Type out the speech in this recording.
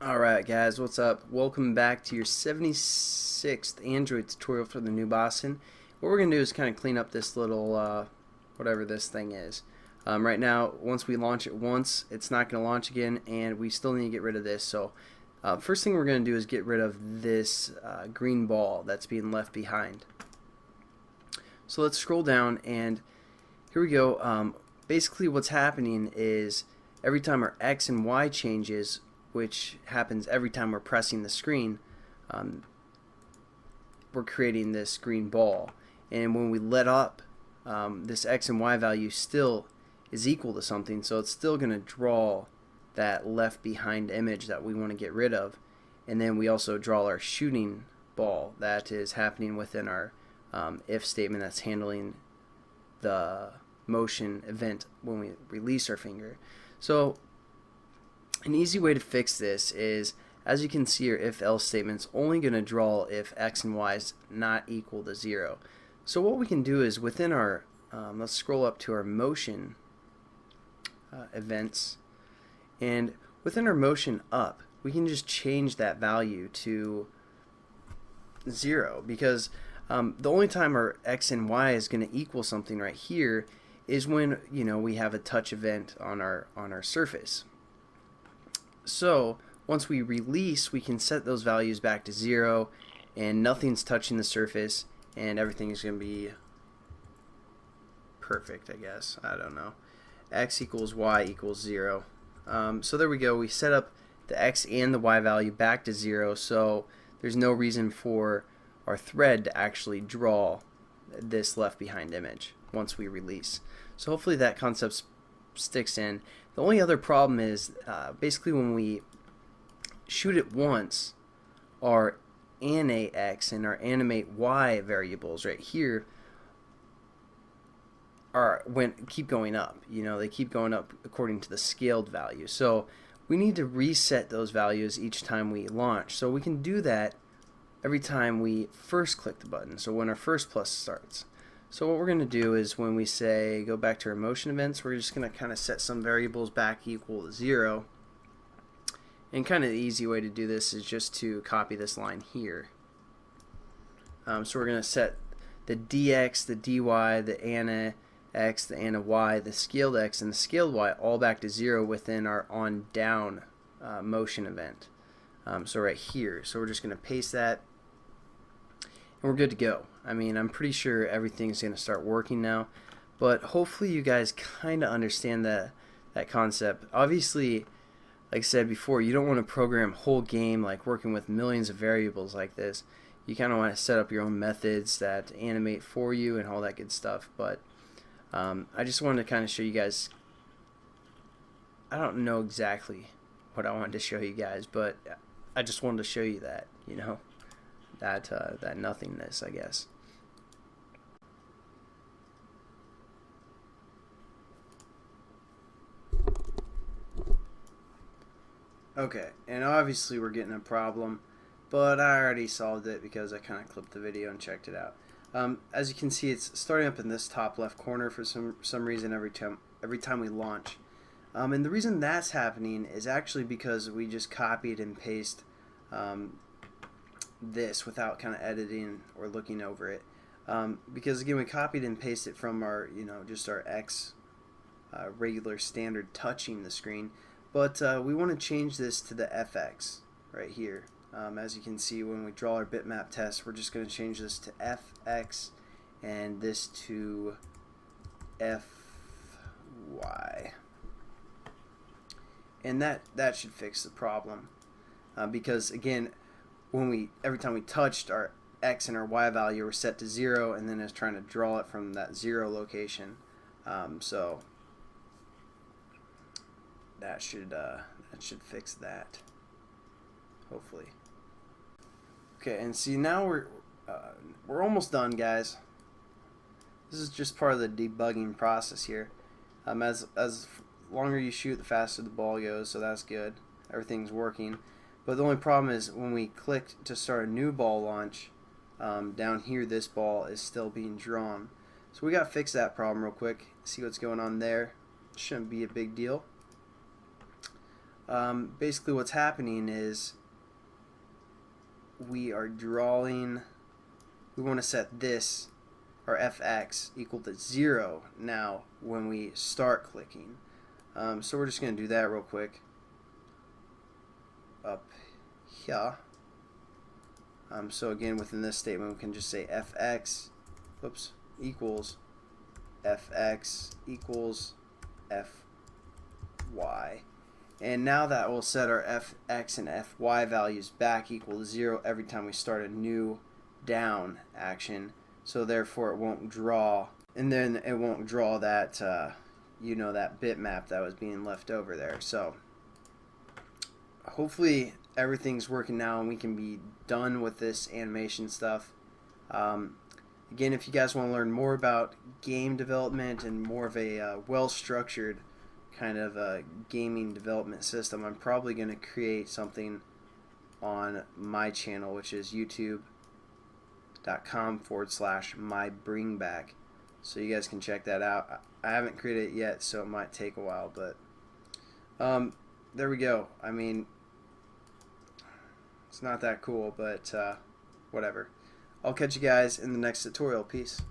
Alright guys, what's up? Welcome back to your 76th Android tutorial for the new Boston. What we're going to do is kind of clean up this little, whatever this thing is. Right now, once we launch it once, it's not going to launch again, and we still need to get rid of this. So, first thing we're going to do is get rid of this green ball that's being left behind. So let's scroll down, and here we go. Basically what's happening is every time our X and Y changes, which happens every time we're pressing the screen, we're creating this green ball. And when we let up, this X and Y value still is equal to something, so it's still going to draw that left behind image that we want to get rid of. And then we also draw our shooting ball that is happening within our if statement that's handling the motion event when we release our finger. So an easy way to fix this is, as you can see, our if-else statement's only going to draw if x and y is not equal to 0. So what we can do is within our, let's scroll up to our motion events, and within our motion up, we can just change that value to 0, because the only time our x and y is going to equal something right here is when, you know, we have a touch event on our surface. So once we release, we can set those values back to 0, and nothing's touching the surface, and everything is going to be perfect, I guess. I don't know. X equals Y equals 0. So there we go. We set up the X and the Y value back to 0, so there's no reason for our thread to actually draw this left behind image once we release. So hopefully that concept sticks in. The only other problem is basically when we shoot it once, our animate X and our animate Y variables right here keep going up. You know, they keep going up according to the scaled value. So we need to reset those values each time we launch. So we can do that every time we first click the button. So when our first plus starts. So what we're going to do is when we say go back to our motion events, we're just going to kind of set some variables back equal to 0. And kind of the easy way to do this is just to copy this line here. So we're going to set the dx, the dy, the ana x, the ana y, the scaled x, and the scaled y all back to 0 within our on down motion event. So right here. So we're just going to paste that, and we're good to go. I mean, I'm pretty sure everything's going to start working now, but hopefully you guys kind of understand that concept. Obviously, like I said before, you don't want to program a whole game like working with millions of variables like this. You kind of want to set up your own methods that animate for you and all that good stuff. But I just wanted to kind of show you guys. I don't know exactly what I wanted to show you guys, but I just wanted to show you that, you know, that nothingness, I guess. Okay, and obviously we're getting a problem, but I already solved it because I kind of clipped the video and checked it out. As you can see, it's starting up in this top left corner for some reason every time we launch. And the reason that's happening is actually because we just copied and pasted this without kind of editing or looking over it. Because again, we copied and pasted it from our, you know, just our X regular standard touching the screen. But we want to change this to the FX right here. As you can see, when we draw our bitmap test, we're just going to change this to FX and this to FY. And that should fix the problem. Because again, every time we touched, our X and our Y value were set to 0, and then it's trying to draw it from that 0 location. So that should fix that, hopefully. Okay, and see, now we're almost done, guys. This is just part of the debugging process here. As longer you shoot, the faster the ball goes, so that's good. Everything's working. But the only problem is when we click to start a new ball launch, down here this ball is still being drawn. So we got to fix that problem real quick. See what's going on there. Shouldn't be a big deal. basically what's happening is we are drawing, we want to set this, our fx, equal to 0 now when we start clicking. So we're just going to do that real quick up here. So again, within this statement we can just say fx equals fx equals fy. And now that will set our fx and fy values back equal to 0 every time we start a new down action. So therefore it won't draw, and then it won't draw that that bitmap that was being left over there. So hopefully everything's working now and we can be done with this animation stuff. Again, if you guys want to learn more about game development and more of a well-structured kind of a gaming development system, I'm probably going to create something on my channel, which is youtube.com/mybringback. So you guys can check that out. I haven't created it yet, so it might take a while, but there we go. I mean, it's not that cool, but whatever. I'll catch you guys in the next tutorial. Peace.